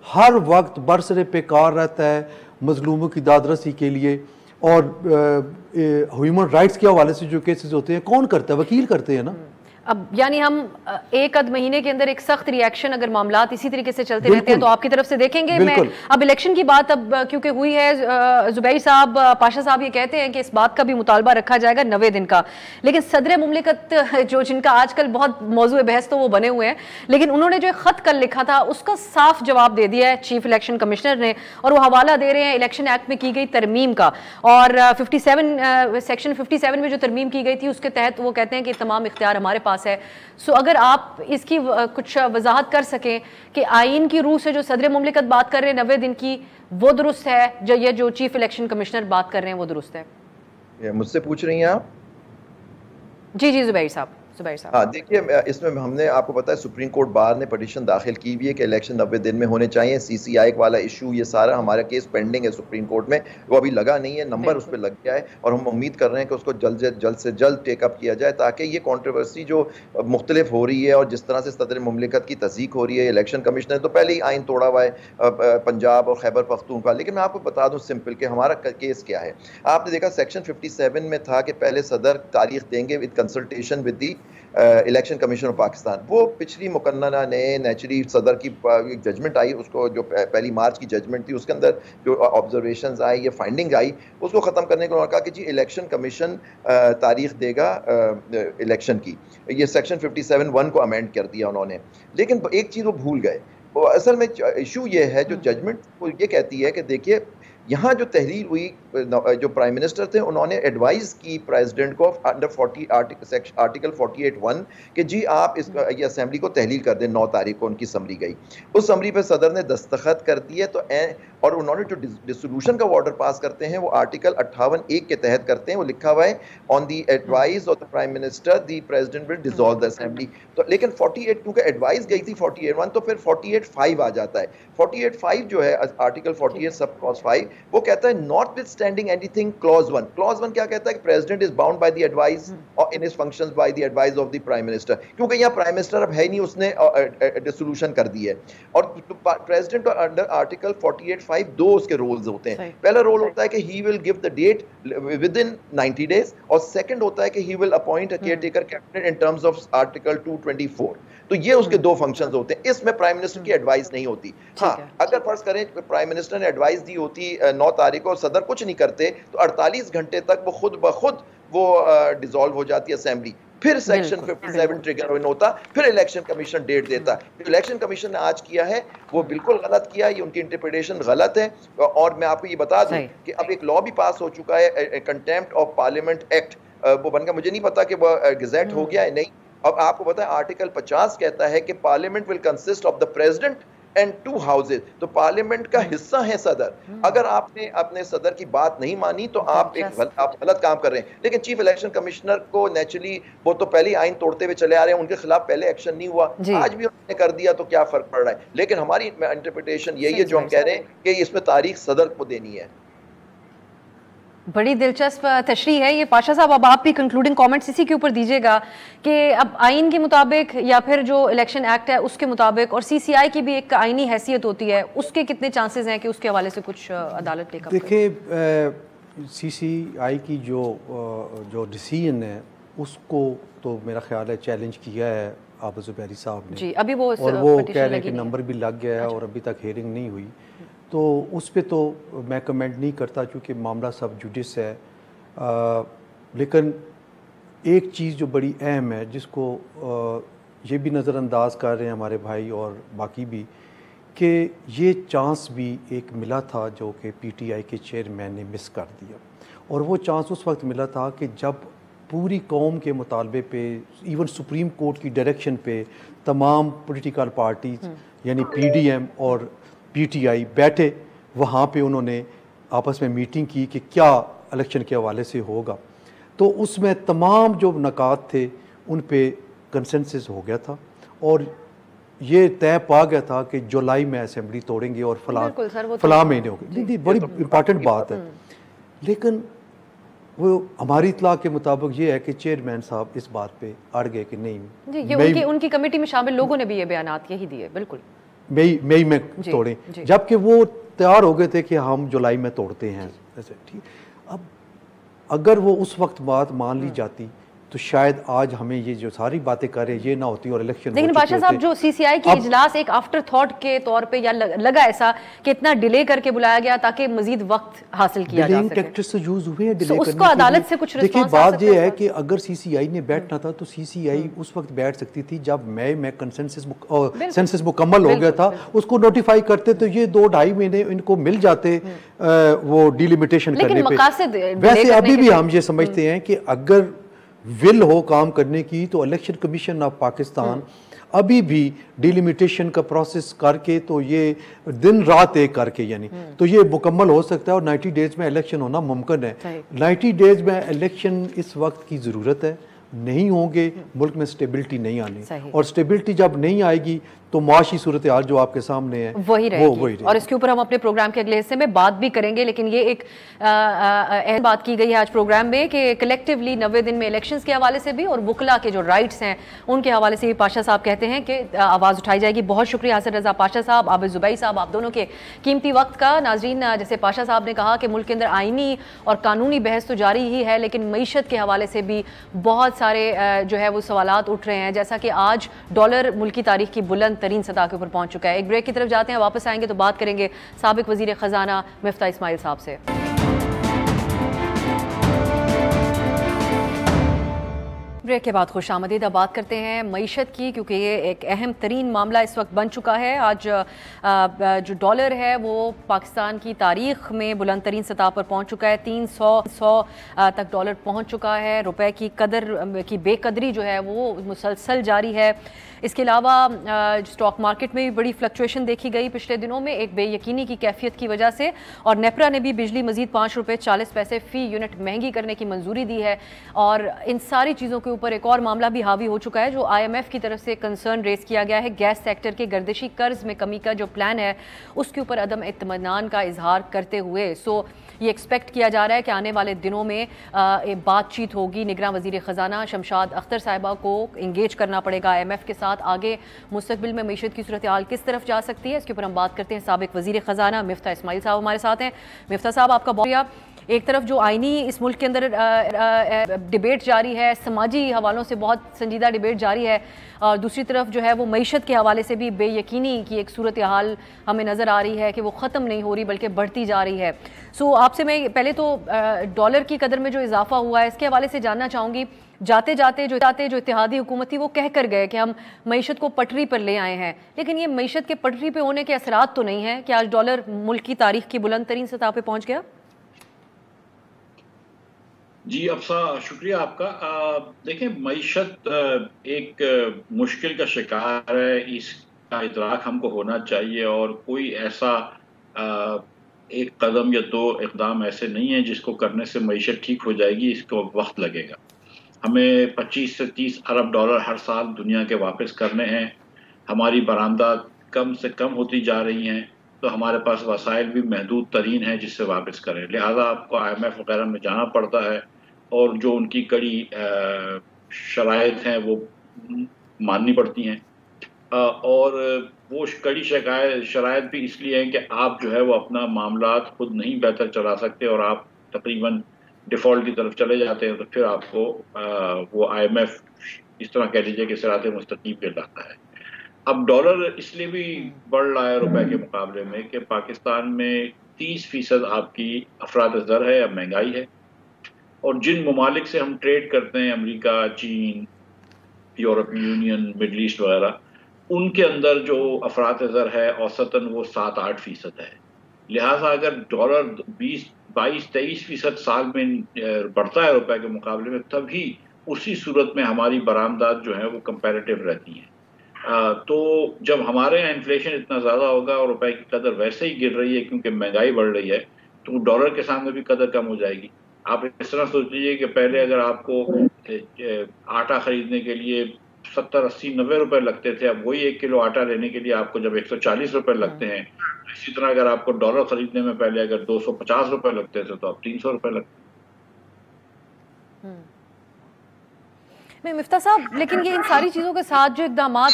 हर वक्त बरसरे बेकार रहता है मजलूमों की दादरसी के लिए। और ह्यूमन राइट्स के हवाले से जो केसेस होते हैं कौन करता है? वकील करते हैं ना। अब यानी हम एक आध महीने के अंदर एक सख्त रिएक्शन अगर मामलात इसी तरीके से चलते रहते हैं तो आपकी तरफ से देखेंगे। मैं अब इलेक्शन की बात अब क्योंकि हुई है, जुबैर साहब, पाशा साहब ये कहते हैं कि इस बात का भी मुतालबा रखा जाएगा 90 दिन का, लेकिन सदर मुमलिकत जो जिनका आजकल बहुत मौजूद बहस तो वो बने हुए हैं, लेकिन उन्होंने जो खत कल लिखा था उसका साफ जवाब दे दिया है चीफ इलेक्शन कमिश्नर ने, और वो हवाला दे रहे हैं इलेक्शन एक्ट में की गई तरमीम का, और 57 सेक्शन 57 में जो तरमीम की गई थी उसके तहत वो कहते हैं कि तमाम इख्तियार हमारे पास है। सो अगर आप इसकी कुछ वजाहत कर सकें कि आइन की रूह से जो सदर मुमलिकत बात कर रहे हैं 90 दिन की, वो दुरुस्त है, जो चीफ इलेक्शन कमिश्नर बात कर रहे हैं वो दुरुस्त है? मुझसे पूछ रही हैं आप? जी जुबैर साहब। हाँ, देखिए, इसमें हमने आपको पता है सुप्रीम कोर्ट बार ने पिटीशन दाखिल की हुई है कि इलेक्शन 90 दिन में होने चाहिए। CCI वाला इशू, ये सारा हमारा केस पेंडिंग है सुप्रीम कोर्ट में, वो अभी लगा नहीं है, नंबर उस पर लग गया है, और हम उम्मीद कर रहे हैं कि उसको जल्द से जल्द टेकअप किया जाए, ताकि ये कॉन्ट्रोवर्सी जो मुख्तलिफ हो रही है और जिस तरह से सदर मुमलिकत की तस्दीक हो रही है, इलेक्शन कमिश्नर तो पहले ही आइन तोड़ा हुआ है पंजाब और खैबर पख्तूनख्वा। लेकिन मैं आपको बता दूँ सिंपल कि हमारा केस क्या है। आपने देखा सेक्शन 57 में था कि पहले सदर तारीख देंगे with consultation with the election commission of Pakistan. वो पिछली मुकन्ना ने नेचुरली सदर की एक जजमेंट आई, उसको जो 1 मार्च की जजमेंट थी उसके अंदर जो ऑब्जर्वेशंस आई या फाइंडिंग आई, उसको ख़त्म करने को उन्होंने कहा कि जी इलेक्शन कमीशन तारीख देगा इलेक्शन की। ये सेक्शन 57(1) को अमेंड कर दिया उन्होंने, लेकिन एक चीज़ वो भूल गए। वो असल में इशू ये है, जो जजमेंट वो ये कहती है कि देखिए यहाँ जो तहरीर हुई, जो प्राइम मिनिस्टर थे उन्होंने एडवाइस की प्रेसिडेंट को अंडर 40 आर्टिकल 48(1) कि जी आप इस ये असेंबली को तहलील कर दें। 9 तारीख को उनकी समरी गई, उस समरी पे सदर ने दस्तखत कर दिए, तो और उन्होंने जो डिसोल्यूशन का ऑर्डर पास करते हैं वो आर्टिकल 58(1) के तहत करते हैं। वो लिखा हुआ है on the advice of the prime minister the president will dissolve the assembly. तो लेकिन 48 क्योंकि एडवाइस गई थी 48(1), तो फिर 48(5) आ जाता है। 48(5) जो है आर्टिकल 48 सब क्लॉज 5, वो कहता है notwithstanding anything clause 1। Clause 1 क्या कहता है कि president is bound by the advice और in his functions by the advice of the prime minister. क्योंकि यहाँ प्राइम मिनिस्टर अब है नहीं, उसने डिसोल्यूशन कर दी है, और प्रेसिडेंट अंडर आर्टिकल 48(5) 2 उसके रोल्स होते हैं। पहला रोल होता है कि he will give the date within 90 days, और सेकंड होता है कि he will appoint a caretaker cabinet in terms of article 224। तो ये उसके 2 फंक्शंस होते हैं। इसमें प्राइम मिनिस्टर की एडवाइस नहीं होती। हाँ, अगर फर्ज करें प्राइम मिनिस्टर ने एडवाइस दी होती 9 तारीख को और सदर कुछ नहीं करते, तो 48 घंटे तक वो खुद ब खुद वो डिसॉल्व हो जाती है असेंबली। फिर सेक्शन 57 ट्रिगर होता, फिर इलेक्शन कमीशन डेट देता। जो इलेक्शन कमीशन ने आज किया है वो बिल्कुल गलत किया, ये उनकी इंटरप्रिटेशन गलत है। और मैं आपको ये बता दूं कि अब एक लॉ भी पास हो चुका है, कंटेम्प्ट ऑफ पार्लियामेंट एक्ट, वो बनकर मुझे नहीं पता कि वो गजेट हो गया है नहीं। अब आपको पता है आर्टिकल 50 कहता है कि parliament will consist of the president and 2 houses. तो पार्लियामेंट का हिस्सा है सदर। अगर आपने अपने सदर की बात नहीं मानी तो आप गलत काम कर रहे हैं। लेकिन चीफ इलेक्शन कमिश्नर को नेचुरली वो तो पहले आइन तोड़ते हुए चले आ रहे हैं, उनके खिलाफ पहले एक्शन नहीं हुआ, आज भी उन्होंने कर दिया, तो क्या फर्क पड़ रहा है। लेकिन हमारी इंटरप्रिटेशन यही है जो हम कह रहे हैं कि इसमें तारीख सदर को देनी है। बड़ी दिलचस्प तशरीह है ये। पाशा साहब, अब आप भी कंक्लूडिंग कमेंट्स इसी के ऊपर दीजिएगा कि अब आइन के मुताबिक या फिर जो इलेक्शन एक्ट है उसके मुताबिक, और CCI की भी एक आइनी हैसियत होती है, उसके कितने चांसेस हैं कि उसके हवाले से कुछ अदालत टेकअप करे? देखिए, CCI की जो डिसीजन है उसको तो मेरा ख्याल है चैलेंज किया है आप ज़ुबैरी साहब ने जी, अभी वो और वो कह रहे हैं कि नंबर भी लग गया है और अभी तक हियरिंग नहीं हुई। तो उस पर तो मैं कमेंट नहीं करता क्योंकि मामला सब जुडिस है। लेकिन एक चीज़ जो बड़ी अहम है जिसको ये भी नज़रअंदाज कर रहे हैं हमारे भाई और बाकी भी, कि ये चांस भी एक मिला था जो कि PTI के चेयरमैन ने मिस कर दिया। और वो चांस उस वक्त मिला था कि जब पूरी कौम के मुतालबे पे, इवन सुप्रीम कोर्ट की डायरेक्शन पे, तमाम पॉलिटिकल पार्टीज यानी PDM और PTI बैठे, वहाँ पे उन्होंने आपस में मीटिंग की कि क्या इलेक्शन के हवाले से होगा। तो उसमें तमाम जो नकात थे उन पे कंसेंसस हो गया था और ये तय पा गया था कि जुलाई में असेंबली तोड़ेंगे और फलां महीने हो गए। बड़ी इम्पॉर्टेंट बात है। लेकिन वो हमारी इतला के मुताबिक ये है कि चेयरमैन साहब इस बात पे अड़ गए कि नहीं, ये उनकी कमेटी में शामिल लोगों ने भी ये बयानात यही दिए, बिल्कुल मई में तोड़ें, जबकि वो तैयार हो गए थे कि हम जुलाई में तोड़ते हैं। ऐसे ठीक। अब अगर वो उस वक्त बात मान ली जाती तो शायद आज हमें ये जो सारी बातें कर रहे हैं ये ना होती और इलेक्शन। लेकिन बादशाह साहब, जो सीसीआई की इजलास एक आफ्टर थॉट के तौर पे या लगा ऐसा कि इतना डिले करके बुलाया गया ताकि मजीद वक्त हासिल किया जा सके, टैक्टिक्स से यूज हुए हैं डिले उसको अदालत से कुछ देखिए, बात ये है कि अगर सीसीआई ने बैठना था तो सीसीआई उस वक्त बैठ सकती थी जब मई में सेंसस मुकम्मल हो गया था, उसको नोटिफाई करते तो ये 2-2.5 महीने इनको मिल जाते वो डिलिमिटेशन करने पे। वैसे अभी भी हम ये समझते हैं कि अगर विल हो काम करने की तो इलेक्शन कमीशन ऑफ पाकिस्तान अभी भी डिलिमिटेशन का प्रोसेस करके तो ये दिन रात एक करके यानी तो ये मुकम्मल हो सकता है और 90 डेज में इलेक्शन होना मुमकिन है। 90 डेज में इलेक्शन इस वक्त की ज़रूरत है, नहीं होंगे मुल्क में स्टेबिलिटी नहीं आनी, और स्टेबिलिटी जब नहीं आएगी तो माशी सूरत हाल जो आपके सामने है वही रहेगी। और इसके ऊपर हम अपने प्रोग्राम के अगले हिस्से में बात भी करेंगे, लेकिन ये एक अहम बात की गई है आज प्रोग्राम में कि कलेक्टिवली 90 दिन में इलेक्शंस के हवाले से भी और वुकला के जो राइट्स हैं उनके हवाले से भी पाशा साहब कहते हैं कि आवाज़ उठाई जाएगी। बहुत शुक्रिया हसन रजा पाशा साहब, आबिद जुबैर साहब, आप दोनों के कीमती वक्त का। नाजरीन, जैसे पाशा साहब ने कहा कि मुल्क के अंदर आइनी और कानूनी बहस तो जारी ही है, लेकिन मईशत के हवाले से भी बहुत सारे जो है वो सवालात उठ रहे हैं, जैसा कि आज डॉलर मुल्क की तारीख की बुलंद तरीन सतह के ऊपर पहुंच चुका है। एक ब्रेक की तरफ जाते हैं, वापस आएंगे तो बात करेंगे साबिक वजीर खजाना मिफ्ता इस्माइल साहब से। ब्रेक के बाद खुश आमदीद। अब बात करते हैं मईशत की, क्योंकि ये एक अहम तरीन मामला इस वक्त बन चुका है। आज जो डॉलर है वो पाकिस्तान की तारीख में बुलंद तरीन सतह पर पहुंच चुका है। 300 तक डॉलर पहुंच चुका है। रुपए की कदर की बेकदरी जो है वो मुसलसल जारी है। इसके अलावा स्टॉक मार्केट में भी बड़ी फ्लक्चुएशन देखी गई पिछले दिनों में, एक बेयकीनी की कैफियत की वजह से। और नेपरा ने भी बिजली मजीद 5 रुपये 40 पैसे फ़ी यूनिट महंगी करने की मंजूरी दी है। और इन सारी चीज़ों के ऊपर एक और मामला भी हावी हो चुका है जो IMF की तरफ से कंसर्न रेस किया गया है। गैस सेक्टर के गर्दिशी कर्ज में कमी का जो प्लान है उसके ऊपर अदम इत्मीनान का इजहार करते हुए ये एक्सपेक्ट किया जा रहा है कि आने वाले दिनों में बातचीत होगी। निगरान वजीर ख़जाना शमशाद अख्तर साहिबा को इंगेज करना पड़ेगा IMF के साथ। आगे मुस्तकबिल में मईशत की सूरत हाल किस तरफ जा सकती है, इसके ऊपर हम बात करते हैं। साबिक वजीर ख़जाना मिफ्ता इस्माइल साहब हमारे साथ हैं। मिफ्ता साहब, आपका बहुत शुक्रिया। एक तरफ जो आइनी इस मुल्क के अंदर डिबेट जारी है, समाजी हवालों से बहुत संजीदा डिबेट जारी है, और दूसरी तरफ जो है वो मईशत के हवाले से भी बेयकीनी की एक सूरत हाल हमें नज़र आ रही है कि वो ख़त्म नहीं हो रही बल्कि बढ़ती जा रही है। सो आपसे मैं पहले तो डॉलर की कदर में जो इजाफा हुआ है इसके हवाले से जानना चाहूँगी। जाते जाते जो इत्तेहादी हुकूमत थी वो कह कर गए कि हम मईशत को पटरी पर ले आए हैं, लेकिन ये मईशत के पटरी पर होने के असरात तो नहीं है कि आज डॉलर मुल्क की तारीख की बुलंद तरीन सतह पर पहुँच गया। जी अफसा, शुक्रिया आपका। देखें, मईशत एक मुश्किल का शिकार है, इसका इदराक हमको होना चाहिए, और कोई ऐसा एक कदम या 2 इक़दाम ऐसे नहीं है जिसको करने से मईशत ठीक हो जाएगी। इसको वक्त लगेगा। हमें 25 से 30 अरब डॉलर हर साल दुनिया के वापस करने हैं। हमारी बरामदात कम से कम होती जा रही हैं, तो हमारे पास वसाइल भी महदूद तरीन है जिससे वापस करें। लिहाजा आपको IMF वगैरह में जाना पड़ता है, और जो उनकी कड़ी शराइत हैं वो माननी पड़ती हैं। और वो कड़ी शराइत भी इसलिए हैं कि आप जो है वो अपना मामलात खुद नहीं बेहतर चला सकते, और आप तकरीबन डिफ़ॉल्ट की तरफ चले जाते हैं, तो फिर आपको वो IMF इस तरह कह लीजिए कि सिराते मुस्तकीम पे लाता है। अब डॉलर इसलिए भी बढ़ रहा है रुपए के मुकाबले में कि पाकिस्तान में 30% आपकी अफराद ज़र है या महंगाई है, और जिन ममालिक से हम ट्रेड करते हैं, अमेरिका, चीन, यूरोपीय यूनियन, मिडल ईस्ट वगैरह, उनके अंदर जो अफराद ज़र है औसतन वो 7-8% है। लिहाजा अगर डॉलर 20-22-23% साल में बढ़ता है रुपए के मुकाबले में, तभी उसी सूरत में हमारी बरामदात जो है वो कंपैरेटिव रहती हैं। तो जब हमारे यहाँ इन्फ्लेशन इतना ज़्यादा होगा और रुपए की कदर वैसे ही गिर रही है क्योंकि महंगाई बढ़ रही है, तो डॉलर के सामने भी कदर कम हो जाएगी। आप इस तरह सोच लीजिए कि पहले अगर आपको आटा खरीदने के लिए 70-80-90 रुपए लगते थे, अब वही 1 किलो आटा लेने के लिए आपको जब 140 रुपए लगते हैं, इसी तरह अगर आपको डॉलर खरीदने में पहले अगर 250 रुपए लगते थे तो अब 300 रुपए लगते। मिफ्ता साहब, लेकिन ये इन सारी चीज़ों के साथ जो इक़दामात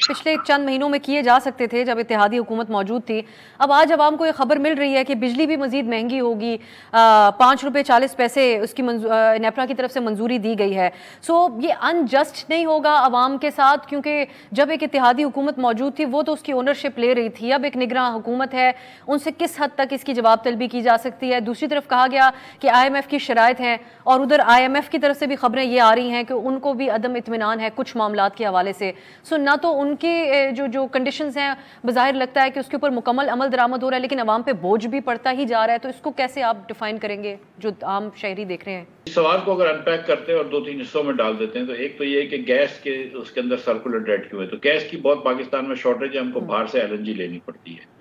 पिछले चंद महीनों में किए जा सकते थे जब इत्तेहादी हुकूमत मौजूद थी। अब आज अवाम को ये खबर मिल रही है कि बिजली भी मजीद महंगी होगी, 5 रुपये 40 पैसे उसकी नेपरा की तरफ से मंजूरी दी गई है। सो ये अनजस्ट नहीं होगा अवाम के साथ, क्योंकि जब एक इत्तेहादी हुकूमत मौजूद थी वो तो उसकी ओनरशिप ले रही थी, अब एक निगरान हुकूमत है, उनसे किस हद तक इसकी जवाब तलबी की जा सकती है। दूसरी तरफ कहा गया कि IMF की शराइत हैं और उधर IMF की तरफ से भी खबरें ये आ रही हैं कि उनको भी अदम इत्मीनान है कुछ मामलात के हवाले से। सो ना तो उनकी जो कंडीशंस हैं बज़ाहिर लगता है कि उसके ऊपर मुकम्मल अमल दरामद हो रहा है, लेकिन अवाम पे बोझ भी पड़ता ही जा रहा है। तो इसको कैसे आप डिफाइन करेंगे जो आम शहरी देख रहे हैं? इस सवाल को अगर अनपैक करते हैं और 2-3 हिस्सों में डाल देते हैं तो एक तो ये है कि गैस के उसके अंदर सर्कुलर डेट क्यों है। तो गैस की बहुत पाकिस्तान में शॉर्टेज है, हमको बाहर से LNG लेनी पड़ती है।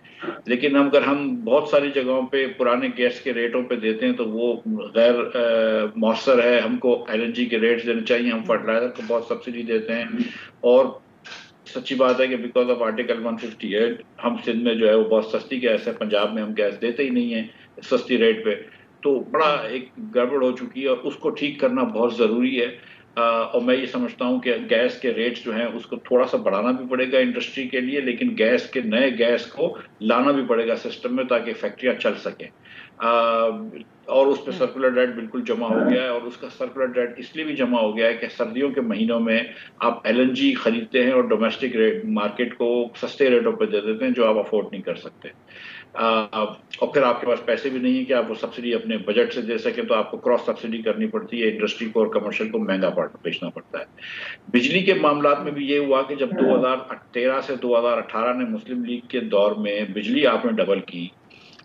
लेकिन अगर हम बहुत सारी जगहों पे पुराने गैस के रेटों पे देते हैं तो वो गैर मौसर है, हमको LNG के रेट्स देने चाहिए। हम फर्टिलाइजर को बहुत सब्सिडी देते हैं और सच्ची बात है कि बिकॉज ऑफ आर्टिकल 158 हम सिंध में जो है वो बहुत सस्ती गैस है, पंजाब में हम गैस देते ही नहीं है सस्ती रेट पे। तो बड़ा एक गड़बड़ हो चुकी है और उसको ठीक करना बहुत ज़रूरी है। और मैं ये समझता हूँ कि गैस के रेट्स जो हैं उसको थोड़ा सा बढ़ाना भी पड़ेगा इंडस्ट्री के लिए, लेकिन गैस के नए गैस को लाना भी पड़ेगा सिस्टम में ताकि फैक्ट्रियाँ चल सकें। और उस पर सर्कुलर डेट बिल्कुल जमा हो गया है और उसका सर्कुलर डेट इसलिए भी जमा हो गया है कि सर्दियों के महीनों में आप LNG खरीदते हैं और डोमेस्टिक रेट मार्केट को सस्ते रेटों पे दे देते हैं जो आप अफोर्ड नहीं कर सकते। और फिर आपके पास पैसे भी नहीं है कि आप वो सब्सिडी अपने बजट से दे सकें, तो आपको क्रॉस सब्सिडी करनी पड़ती है, इंडस्ट्री को और कमर्शियल को महंगा बेचना पड़ता है। बिजली के मामलात में भी ये हुआ कि जब 2013 से 2018 ने मुस्लिम लीग के दौर में बिजली आपने डबल की,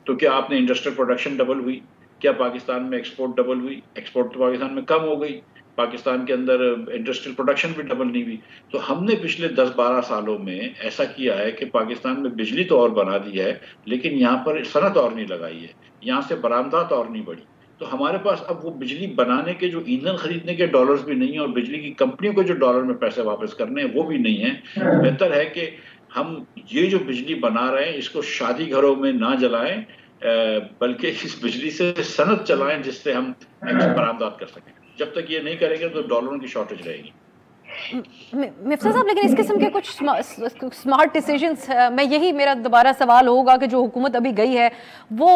तो क्या आपने इंडस्ट्रियल प्रोडक्शन डबल हुई? क्या पाकिस्तान में एक्सपोर्ट डबल हुई? एक्सपोर्ट तो पाकिस्तान में कम हो गई, पाकिस्तान के अंदर इंडस्ट्रियल प्रोडक्शन भी डबल नहीं हुई। तो हमने पिछले 10-12 सालों में ऐसा किया है कि पाकिस्तान में बिजली तो और बना दी है, लेकिन यहाँ पर सनत और नहीं लगाई है, यहाँ से बरामदात और नहीं बढ़ी। तो हमारे पास अब वो बिजली बनाने के जो ईंधन खरीदने के डॉलर्स भी नहीं है और बिजली की कंपनियों को जो डॉलर में पैसे वापस करने हैं वो भी नहीं है। बेहतर है कि हम ये जो बिजली बना रहे हैं इसको शादी घरों में ना जलाएं, बल्कि इस बिजली से सनत चलाएं जिससे हम बरामदात कर सकें। जब तक ये नहीं करेंगे तो डॉलरों की शॉर्टेज रहेगी। मिफ्ता साहब, लेकिन इस किस्म के कुछ स्मार्ट डिसीजंस, मैं यही मेरा दोबारा सवाल होगा कि जो हुकूमत अभी गई है वो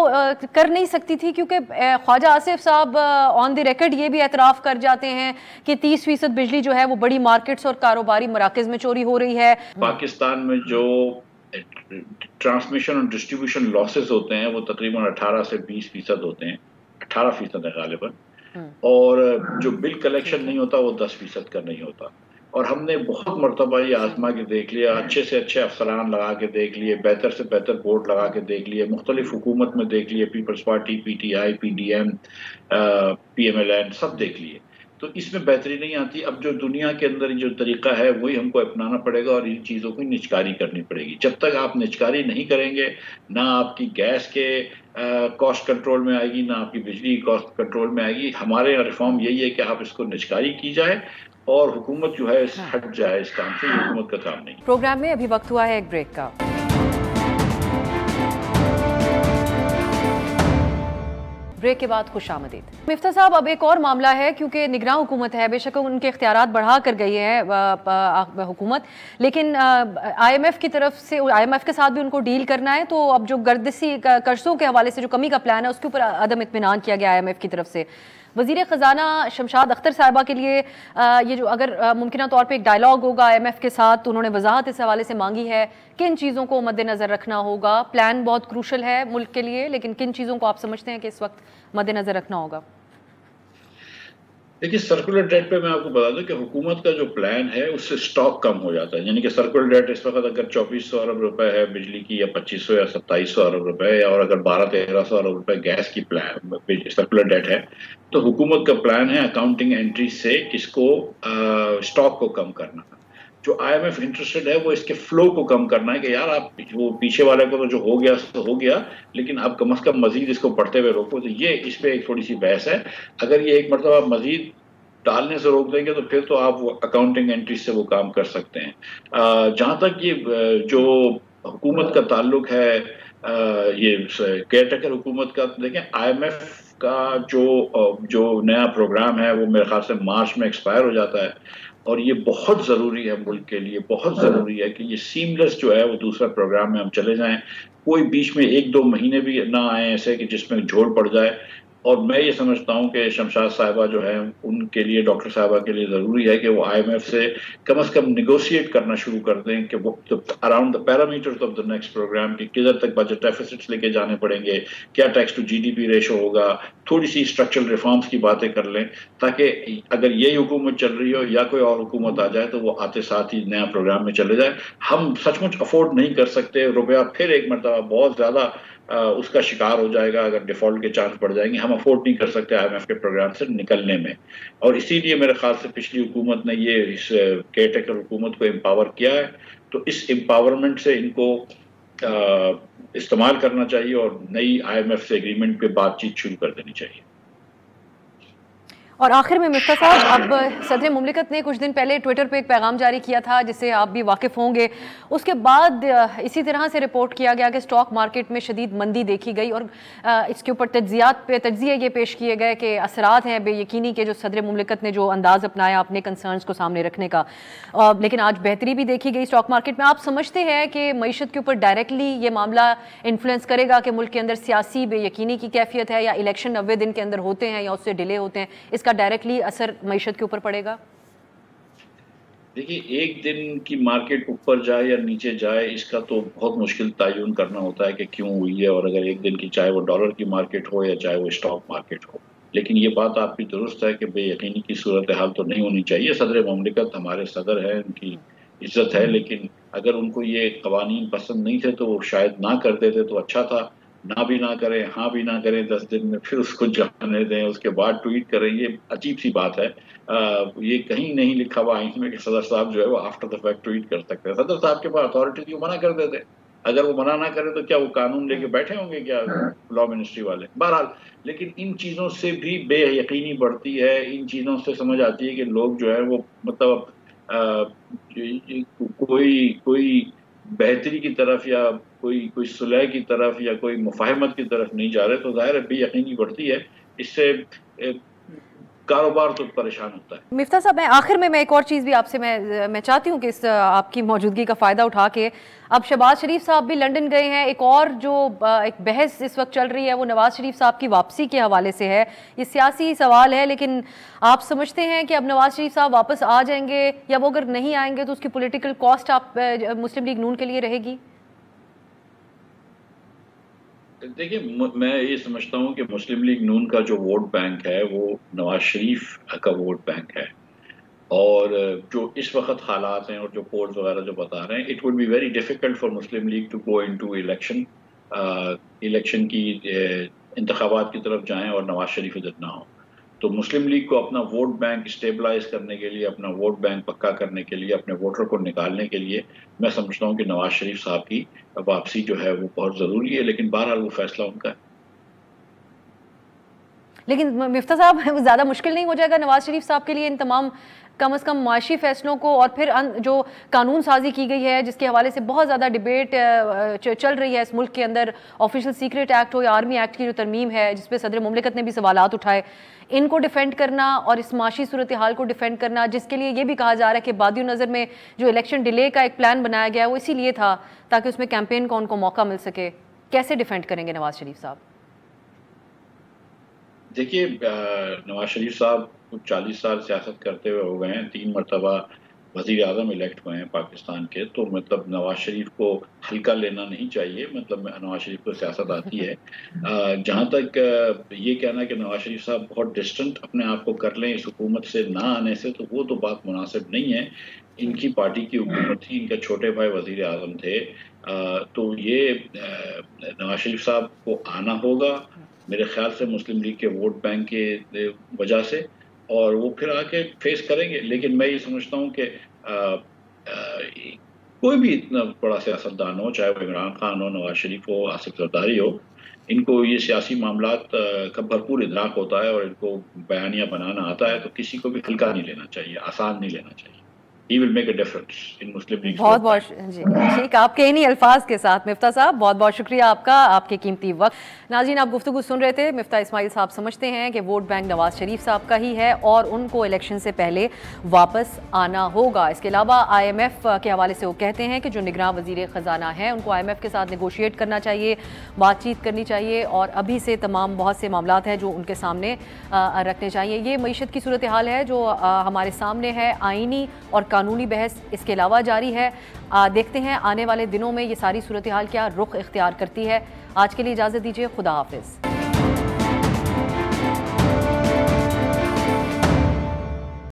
कर नहीं सकती थी, क्योंकि ख्वाजा आसिफ साहब ऑन द रिकॉर्ड ये भी एतराफ़ कर जाते हैं कि 30% बिजली जो है वो बड़ी मार्केट्स और कारोबारी मराकज़ में चोरी हो रही है। पाकिस्तान में जो ट्रांसमिशन और डिस्ट्रीब्यूशन लॉसेस होते हैं वो तकरीबन 18 से 20% होते हैं, 18% है गालिबन, और जो बिल कलेक्शन नहीं होता वो 10% का नहीं होता। और हमने बहुत मरतबा ये आजमा के देख लिया, अच्छे से अच्छे अफसरान लगा के देख लिए, बेहतर से बेहतर बोर्ड लगा के देख लिए, मुख्तलिफ हुकूमत में देख लिए, People's Party, PTI, PDM, PMLN सब देख लिए, तो इसमें बेहतरी नहीं आती। अब जो दुनिया के अंदर जो तरीका है वही हमको अपनाना पड़ेगा और इन चीज़ों की निचकारी करनी पड़ेगी। जब तक आप निचकारी नहीं करेंगे ना आपकी गैस के कॉस्ट कंट्रोल में आएगी, ना आपकी बिजली कॉस्ट कंट्रोल में आएगी। हमारे रिफॉर्म यही है कि आप इसको निचकारी की जाए और हुकूमत जो है हट जाए इस काम से, हुकूमत का काम नहीं। प्रोग्राम में अभी वक्त हुआ है एक ब्रेक का। ब्रेक के बाद खुश आमदीद। मिफ्ता साहब, अब एक और मामला है, क्योंकि निगरान हुकूमत है, बेशक उनके इख्तियारात बढ़ा कर गई है हुकूमत, लेकिन IMF की तरफ से IMF के साथ भी उनको डील करना है। तो अब जो गर्दिशी कर्जों के हवाले से जो कमी का प्लान है उसके ऊपर अदम इत्मीनान किया गया IMF की तरफ से। वज़ीर ख़जाना शमशाद अख्तर साहिबा के लिए ये जो अगर मुमकिन तौर पे एक डायलॉग होगा IMF के साथ, तो उन्होंने वजाहत इस हवाले से मांगी है किन चीज़ों को मद्देनज़र रखना होगा। प्लान बहुत क्रूशल है मुल्क के लिए, लेकिन किन चीज़ों को आप समझते हैं कि इस वक्त मद्देनज़र रखना होगा? देखिए, सर्कुलर डेट पे मैं आपको बता दूं कि हुकूमत का जो प्लान है उससे स्टॉक कम हो जाता है। यानी कि सर्कुलर डेट इस वक्त अगर 2400 अरब रुपए है बिजली की, या 2500 या 2700 अरब रुपए है, और अगर 1200-1300 अरब रुपए गैस की प्लान सर्कुलर डेट है, तो हुकूमत का प्लान है अकाउंटिंग एंट्री से इसको स्टॉक को कम करना। जो IMF इंटरेस्टेड है वो इसके फ्लो को कम करना है कि यार आप वो पीछे वाले को तो जो हो गया तो हो गया, लेकिन आप कम से कम मजीद इसको बढ़ते हुए रोको। तो ये इस पे एक थोड़ी सी बहस है। अगर ये एक मरतबा मजीद डालने से रोक देंगे तो फिर तो आप वो अकाउंटिंग एंट्री से वो काम कर सकते हैं। जहाँ तक ये जो हुकूमत का ताल्लुक है, ये केयर टेकर हुकूमत का, देखें IMF का जो नया प्रोग्राम है वो मेरे ख्याल से मार्च में एक्सपायर हो जाता है, और ये बहुत ज़रूरी है मुल्क के लिए, बहुत ज़रूरी है कि ये सीमलेस जो है वो दूसरा प्रोग्राम में हम चले जाएं। कोई बीच में 1-2 महीने भी ना आए ऐसे कि जिसमें झोल पड़ जाए। और मैं ये समझता हूँ कि शमशाद साहिबा जो है उनके लिए, डॉक्टर साहिबा के लिए ज़रूरी है कि वो IMF से कम नेगोशिएट करना शुरू कर दें कि वो around the parameters of the next programme की किधर तक बजट डेफिसिट्स लेके जाने पड़ेंगे, क्या टैक्स टू GDP रेशो होगा, थोड़ी सी स्ट्रक्चरल रिफॉर्म्स की बातें कर लें, ताकि अगर यही हुकूमत चल रही हो या कोई और हुकूमत आ जाए तो वो आते साथ ही नया प्रोग्राम में चले जाए। हम सचमुच अफोर्ड नहीं कर सकते, रुपया फिर एक मरतबा बहुत ज़्यादा उसका शिकार हो जाएगा अगर डिफॉल्ट के चांस बढ़ जाएंगे। हम अफोर्ड नहीं कर सकते IMF के प्रोग्राम से निकलने में। और इसीलिए मेरे ख्याल से पिछली हुकूमत ने ये इस केयरटेकर हुकूमत को एम्पावर किया है, तो इस एम्पावरमेंट से इनको इस्तेमाल करना चाहिए और नई IMF से एग्रीमेंट पे बातचीत शुरू कर देनी चाहिए। और आखिर में मिफ्ता साहब, अब सदर मुमलिकत ने कुछ दिन पहले ट्विटर पे एक पैगाम जारी किया था जिससे आप भी वाकिफ़ होंगे। उसके बाद इसी तरह से रिपोर्ट किया गया कि स्टॉक मार्केट में शदीद मंदी देखी गई और इसके ऊपर तज्जिए ये पेश किए गए कि असरात हैं बेयकीनी के जो सदर मुमलिकत ने जो अंदाज़ अपनाया अपने कंसर्न्स को सामने रखने का। लेकिन आज बेहतरी भी देखी गई स्टॉक मार्केट में। आप समझते हैं कि मईशत के ऊपर डायरेक्टली ये मामला इन्फ्लुएंस करेगा कि मुल्क के अंदर सियासी बेयकीनी की कैफियत है, या इलेक्शन 90 दिन के अंदर होते हैं या उससे डिले होते हैं, इसका डायरेक्टली असर मईशत के ऊपर पड़ेगा? देखिए, एक दिन की मार्केट ऊपर जाए या नीचे जाए इसका तो बहुत मुश्किल तयन करना होता है कि क्यों हुई है, और अगर एक दिन की, चाहे वो डॉलर की मार्केट हो या चाहे वो स्टॉक मार्केट हो। लेकिन ये बात आपकी दुरुस्त है कि बेयकीनी की सूरत हाल तो नहीं होनी चाहिए। सदर मुमलिकत हमारे सदर है, उनकी इज्जत है, लेकिन अगर उनको ये कवानीन पसंद नहीं थे तो वो शायद ना कर देते तो अच्छा था। ना भी ना करें, हाँ भी ना करें 10 दिन में, फिर उसको जाने दें, उसके बाद ट्वीट करें, ये अजीब सी बात है। ये कहीं नहीं लिखा हुआ आइन में कि सदर साहब जो है वो आफ्टर द फैक्ट ट्वीट कर सकते हैं। सदर साहब के पास अथॉरिटी थी, वो मना कर देते। अगर वो मना ना करे तो क्या वो कानून लेके बैठे होंगे क्या लॉ मिनिस्ट्री वाले? बहरहाल, लेकिन इन चीज़ों से भी बेयकीनी बढ़ती है। इन चीज़ों से समझ आती है कि लोग जो है वो मतलब कोई कोई बेहतरी की तरफ या कोई सुलह की तरफ या कोई मुफाहमत की तरफ नहीं जा रहे, तो ज़ाहिर है बेयकीनी बढ़ती है। इससे कारोबार तो परेशान होता है। मिफ्ता साहब, आखिर में मैं एक और चीज़ भी आपसे मैं चाहती हूँ कि इस आपकी मौजूदगी का फ़ायदा उठा के, अब शहबाज शरीफ साहब भी लंदन गए हैं। एक और जो एक बहस इस वक्त चल रही है वो नवाज़ शरीफ साहब की वापसी के हवाले से है। ये सियासी सवाल है, लेकिन आप समझते हैं कि अब नवाज़ शरीफ साहब वापस आ जाएंगे, या वो अगर नहीं आएंगे तो उसकी पॉलिटिकल कॉस्ट आप मुस्लिम लीग नून के लिए रहेगी? देखिए, मैं ये समझता हूँ कि मुस्लिम लीग नून का जो वोट बैंक है वो नवाज शरीफ का वोट बैंक है, और जो इस वक्त हालात हैं और जो पोल्स वगैरह जो बता रहे हैं, it would be very difficult for Muslim League to go into election की इंतखाबात की तरफ जाएं और नवाज शरीफ इधर ना हो। तो मुस्लिम लीग को अपना वोट बैंक स्टेबलाइज करने के लिए, अपना वोट बैंक पक्का करने के लिए, अपने वोटर को निकालने के लिए मैं समझता हूँ कि नवाज शरीफ साहब की वापसी जो है वो बहुत ज़रूरी है। लेकिन बहरहाल वो फैसला उनका है। लेकिन मिफ्ता साहब, ज़्यादा मुश्किल नहीं हो जाएगा नवाज शरीफ साहब के लिए इन तमाम कम अज़ कम माशी फैसलों को, और फिर जो कानून साजी की गई है जिसके हवाले से बहुत ज़्यादा डिबेट चल रही है इस मुल्क के अंदर, ऑफिशियल सीक्रेट एक्ट हो या आर्मी एक्ट की जो तरमीम है जिस पे सदर मुमलिकत ने भी सवालात उठाए, इनको डिफेंड करना और इस माशी सूरत हाल को डिफेंड करना, जिसके लिए ये भी कहा जा रहा है कि बादियो नज़र में जो इलेक्शन डिले का एक प्लान बनाया गया है वो इसीलिए था ताकि उसमें कैंपेन का उनको मौका मिल सके। कैसे डिफेंड करेंगे नवाज शरीफ साहब? देखिए, नवाज शरीफ साहब 40 साल सियासत करते हुए हो गए हैं, 3 मरतबा वज़ीर आज़म इलेक्ट हुए हैं पाकिस्तान के, तो मतलब नवाज शरीफ को हल्का लेना नहीं चाहिए। मतलब नवाज शरीफ को सियासत आती है। जहाँ तक ये कहना कि नवाज शरीफ साहब बहुत डिस्टेंट अपने आप को कर लें इस हुकूमत से ना आने से, तो वो तो बात मुनासिब नहीं है। इनकी पार्टी की हुकूमत थी, इनके छोटे भाई वज़ीर आज़म थे, तो ये नवाज शरीफ साहब को आना होगा मेरे ख्याल से मुस्लिम लीग के वोट बैंक के वजह से, और वो फिर आके फेस करेंगे। लेकिन मैं ये समझता हूँ कि कोई भी इतना बड़ा सियासतदान हो, चाहे वो इमरान खान हो, नवाज शरीफ हो, आसिफ जरदारी हो, इनको ये सियासी मामलात का भरपूर इदराक होता है और इनको बयानियाँ बनाना आता है, तो किसी को भी हल्का नहीं लेना चाहिए, आसान नहीं लेना चाहिए। he will make a difference in Muslim League. बहुत बहुत जी ठीक, आपके इन्हीं अल्फाज के साथ मिफ्ता साहब बहुत बहुत शुक्रिया आपका, आपके कीमती वक्त। नाज़रीन, आप गुफ्तगू सुन रहे थे। मिफ्ता इस्माइल साहब समझते हैं कि वोट बैंक नवाज शरीफ साहब का ही है और उनको इलेक्शन से पहले वापस आना होगा। इसके अलावा IMF के हवाले से वो कहते हैं कि जो निगरान वज़ीर ख़जाना है उनको IMF के साथ नेगोशिएट करना चाहिए, बातचीत करनी चाहिए और अभी से तमाम बहुत से मामलात हैं जो उनके सामने रखने चाहिए। ये मईशत की सूरत हाल है जो हमारे सामने है। आइनी और कानूनी बहस इसके अलावा जारी है। देखते हैं आने वाले दिनों में ये सारी सूरत हाल क्या रुख इख्तियार करती है। आज के लिए इजाज़त दीजिए, खुदा हाफिज़।